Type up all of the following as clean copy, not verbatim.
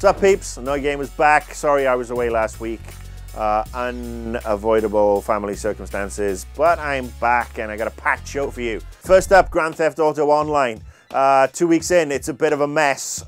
What's up, peeps? Annoyed Gamer's back. Sorry I was away last week. Unavoidable family circumstances, but I'm back and I got a packed show for you. First up, Grand Theft Auto Online. 2 weeks in, it's a bit of a mess.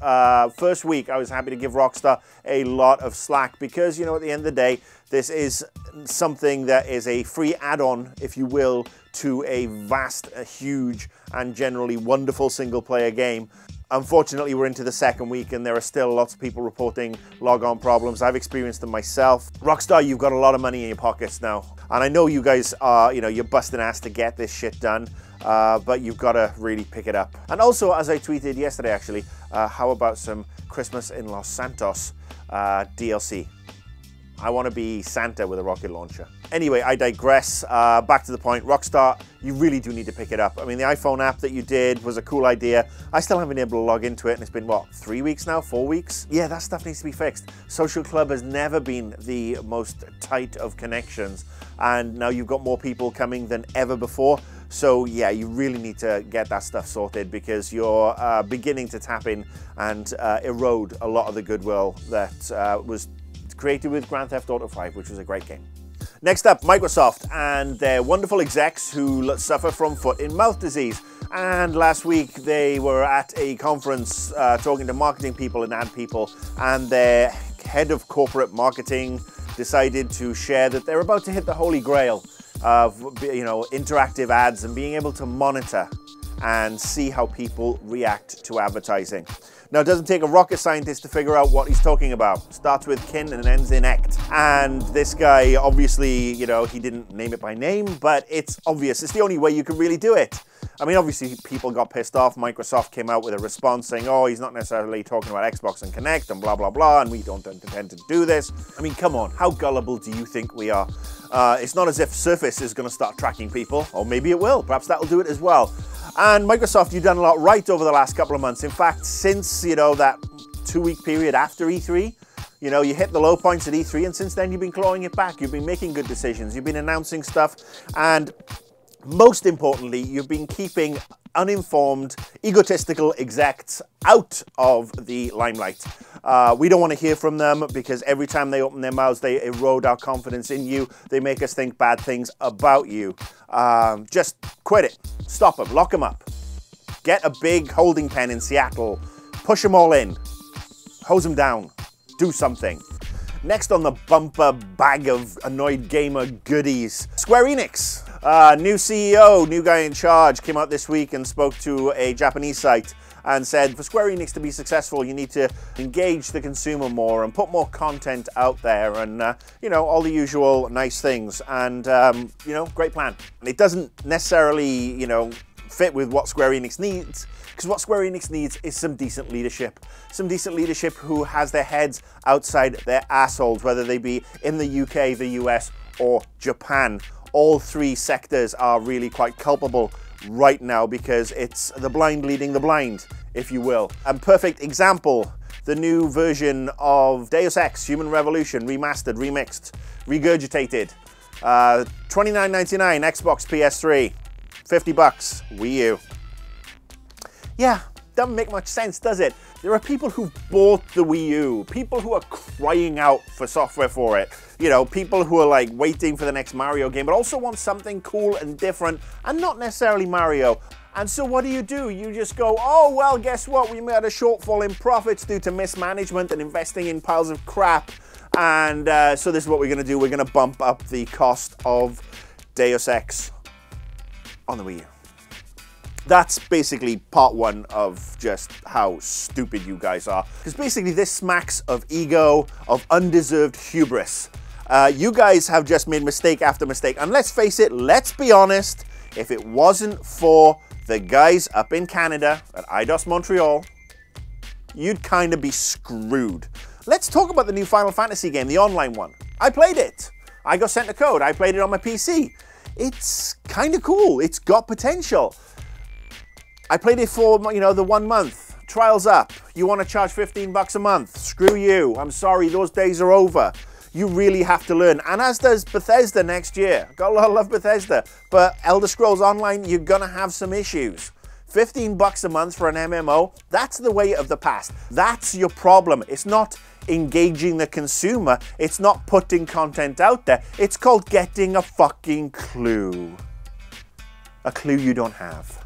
First week, I was happy to give Rockstar a lot of slack because, you know, at the end of the day, this is something that is a free add-on, if you will, to a vast, huge, and generally wonderful single-player game. Unfortunately, we're into the second week and there are still lots of people reporting log-on problems. I've experienced them myself. Rockstar, you've got a lot of money in your pockets now. And I know you guys are, you're busting ass to get this shit done, but you've got to really pick it up. And also, as I tweeted yesterday actually, how about some Christmas in Los Santos DLC? I want to be Santa with a rocket launcher. Anyway, I digress. Back to the point. Rockstar, you really do need to pick it up. I mean, the iPhone app that you did was a cool idea. I still haven't been able to log into it, and it's been, what, 3 weeks now? 4 weeks? Yeah, that stuff needs to be fixed. Social Club has never been the most tight of connections, and now you've got more people coming than ever before. So yeah, you really need to get that stuff sorted because you're beginning to tap in and erode a lot of the goodwill that was created with Grand Theft Auto 5, which was a great game. Next up, Microsoft and their wonderful execs who suffer from foot and mouth disease. And last week they were at a conference talking to marketing people and ad people, and their head of corporate marketing decided to share that they're about to hit the holy grail of, interactive ads and being able to monitor and see how people react to advertising. Now, it doesn't take a rocket scientist to figure out what he's talking about. Starts with kin and ends in ect. And this guy, obviously, he didn't name it by name, but it's obvious. It's the only way you can really do it. I mean, obviously, people got pissed off. Microsoft came out with a response saying, oh, he's not necessarily talking about Xbox and Kinect and blah, blah, blah, and we don't intend to do this. I mean, come on, how gullible do you think we are? It's not as if Surface is going to start tracking people, or maybe it will. Perhaps that'll do it as well. And Microsoft, you've done a lot right over the last couple of months. In fact, since, that 2-week period after E3, you hit the low points at E3, and since then you've been clawing it back. You've been making good decisions. You've been announcing stuff. And most importantly, you've been keeping uninformed, egotistical execs out of the limelight. We don't want to hear from them because every time they open their mouths, they erode our confidence in you. They make us think bad things about you. Just quit it. Stop them. Lock them up. Get a big holding pen in Seattle. Push them all in. Hose them down. Do something. Next on the bumper bag of annoyed gamer goodies, Square Enix. New CEO, new guy in charge, came out this week and spoke to a Japanese site and said for Square Enix to be successful, you need to engage the consumer more and put more content out there and, all the usual nice things. And, great plan. And it doesn't necessarily, fit with what Square Enix needs, because what Square Enix needs is some decent leadership. Some decent leadership who has their heads outside their assholes, whether they be in the UK, the US, or Japan. All three sectors are really quite culpable right now because it's the blind leading the blind, if you will. And perfect example, the new version of Deus Ex Human Revolution, remastered, remixed, regurgitated. $29.99 Xbox, PS3, $50 Wii U. Yeah, doesn't make much sense, does it? There are people who've bought the Wii U, people who are crying out for software for it, people who are like waiting for the next Mario game, but also want something cool and different and not necessarily Mario. And so what do? You just go, oh, well, guess what? We made a shortfall in profits due to mismanagement and investing in piles of crap. And so this is what we're going to do. We're going to bump up the cost of Deus Ex on the Wii U. That's basically part one of just how stupid you guys are. Because basically this smacks of ego, of undeserved hubris. You guys have just made mistake after mistake. And let's face it, let's be honest, if it wasn't for the guys up in Canada at Eidos Montreal, you'd kind of be screwed. Let's talk about the new Final Fantasy game, the online one. I played it. I got sent a code. I played it on my PC. It's kind of cool. It's got potential. I played it for, the 1 month. Trial's up. You want to charge $15 a month? Screw you. I'm sorry, those days are over. You really have to learn. And as does Bethesda next year. Got a lot of love, Bethesda. But Elder Scrolls Online, you're going to have some issues. 15 bucks a month for an MMO, that's the way of the past. That's your problem. It's not engaging the consumer. It's not putting content out there. It's called getting a fucking clue. A clue you don't have.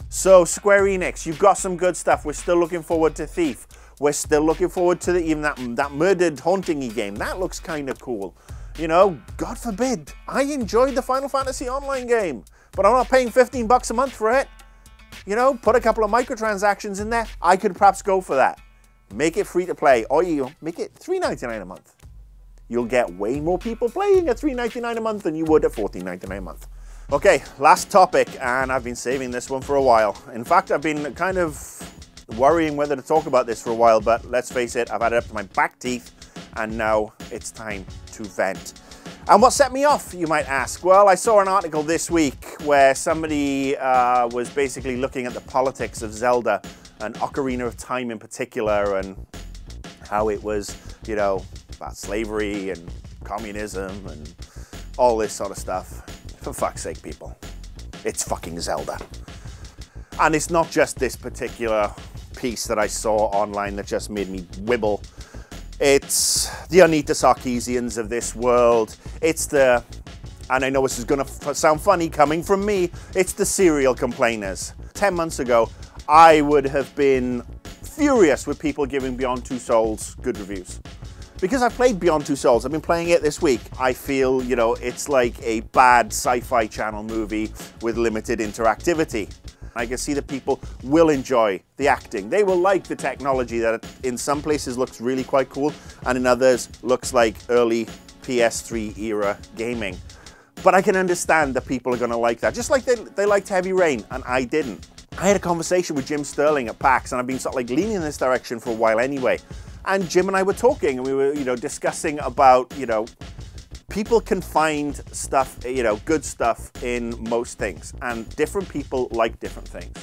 So Square Enix, you've got some good stuff. We're still looking forward to Thief. We're still looking forward to even that murdered haunting-y game. That looks kind of cool. You know, God forbid, I enjoyed the Final Fantasy Online game, but I'm not paying 15 bucks a month for it. You know, put a couple of microtransactions in there. I could perhaps go for that. Make it free to play, or you make it $3.99 a month. You'll get way more people playing at $3.99 a month than you would at $14.99 a month. Okay, last topic, and I've been saving this one for a while. In fact, I've been kind of worrying whether to talk about this for a while, but let's face it, I've had it up to my back teeth, and now it's time to vent. And what set me off, you might ask? Well, I saw an article this week where somebody was basically looking at the politics of Zelda and Ocarina of Time in particular, and how it was, you know, about slavery and communism and all this sort of stuff. For fuck's sake, people. It's fucking Zelda. And it's not just this particular piece that I saw online that just made me wibble. It's the Anita Sarkeesians of this world. It's the, and I know this is going to sound funny coming from me, it's the serial complainers. 10 months ago, I would have been furious with people giving Beyond Two Souls good reviews. Because I've played Beyond Two Souls, I've been playing it this week. I feel, you know, it's like a bad sci-fi channel movie with limited interactivity. I can see that people will enjoy the acting. They will like the technology that in some places looks really quite cool, and in others looks like early PS3 era gaming. But I can understand that people are gonna like that, just like they liked Heavy Rain, and I didn't. I had a conversation with Jim Sterling at PAX, and I've been sort of like leaning in this direction for a while anyway. And Jim and I were talking, and we were, you know, discussing about, you know, people can find stuff, you know, good stuff in most things, and different people like different things.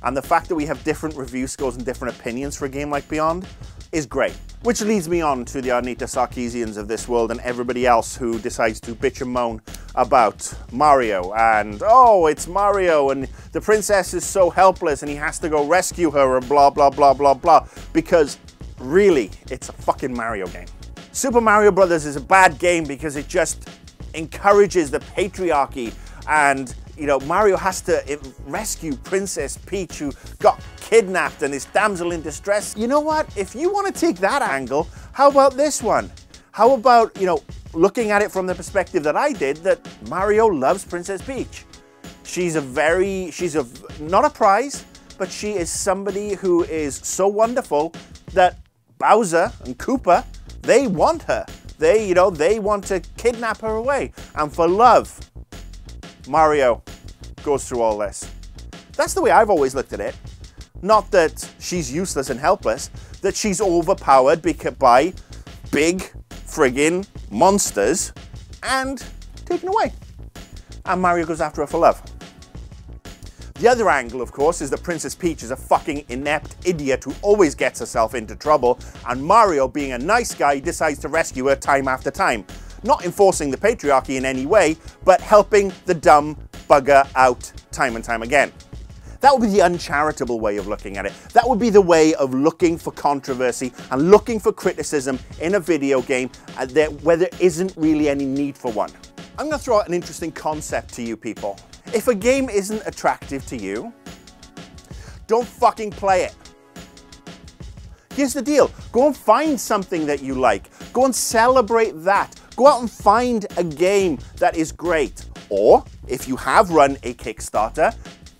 And the fact that we have different review scores and different opinions for a game like Beyond is great. Which leads me on to the Anita Sarkeesians of this world and everybody else who decides to bitch and moan about Mario and, oh, it's Mario and the princess is so helpless and he has to go rescue her and blah, blah, blah, blah, blah. Because really, it's a fucking Mario game. Super Mario Brothers is a bad game because it just encourages the patriarchy, and you know, Mario has to rescue Princess Peach, who got kidnapped and is damsel in distress. You know what? If you want to take that angle, how about this one? How about, you know, looking at it from the perspective that I did, that Mario loves Princess Peach. She's not a prize, but she is somebody who is so wonderful that Bowser and Koopa, they want her. They want to kidnap her away. And for love, Mario goes through all this. That's the way I've always looked at it. Not that she's useless and helpless, that she's overpowered by big friggin' monsters and taken away. And Mario goes after her for love. The other angle, of course, is that Princess Peach is a fucking inept idiot who always gets herself into trouble, and Mario, being a nice guy, decides to rescue her time after time. Not enforcing the patriarchy in any way, but helping the dumb bugger out time and time again. That would be the uncharitable way of looking at it. That would be the way of looking for controversy and looking for criticism in a video game where there isn't really any need for one. I'm going to throw out an interesting concept to you people. If a game isn't attractive to you, don't fucking play it. Here's the deal. Go and find something that you like. Go and celebrate that. Go out and find a game that is great. Or, if you have run a Kickstarter,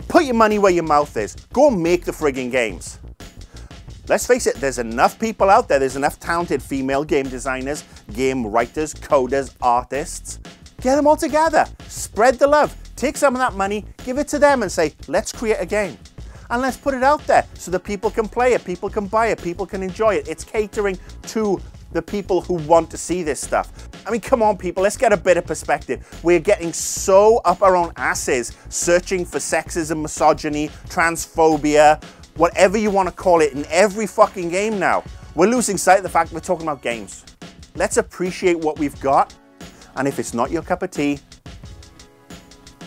put your money where your mouth is. Go and make the friggin' games. Let's face it, there's enough people out there, there's enough talented female game designers, game writers, coders, artists. Get them all together. Spread the love. Take some of that money, give it to them and say, let's create a game. And let's put it out there so that people can play it, people can buy it, people can enjoy it. It's catering to the people who want to see this stuff. I mean, come on people, let's get a bit of perspective. We're getting so up our own asses searching for sexism, misogyny, transphobia, whatever you want to call it, in every fucking game now. We're losing sight of the fact we're talking about games. Let's appreciate what we've got, and if it's not your cup of tea,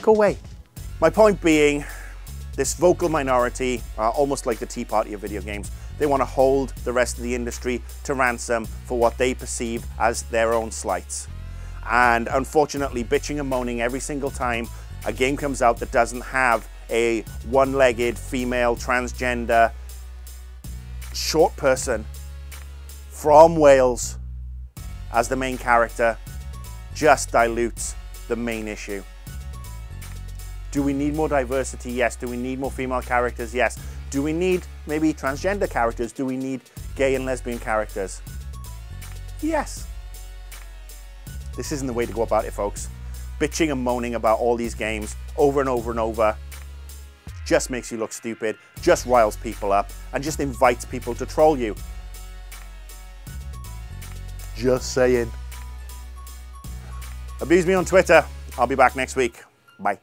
go away. My point being, this vocal minority, almost like the Tea Party of video games. They want to hold the rest of the industry to ransom for what they perceive as their own slights. And unfortunately, bitching and moaning every single time a game comes out that doesn't have a one-legged female transgender short person from Wales as the main character just dilutes the main issue. Do we need more diversity? Yes. Do we need more female characters? Yes. Do we need maybe transgender characters? Do we need gay and lesbian characters? Yes. This isn't the way to go about it, folks. Bitching and moaning about all these games over and over and over just makes you look stupid, just riles people up, and just invites people to troll you. Just saying. Abuse me on Twitter. I'll be back next week. Bye.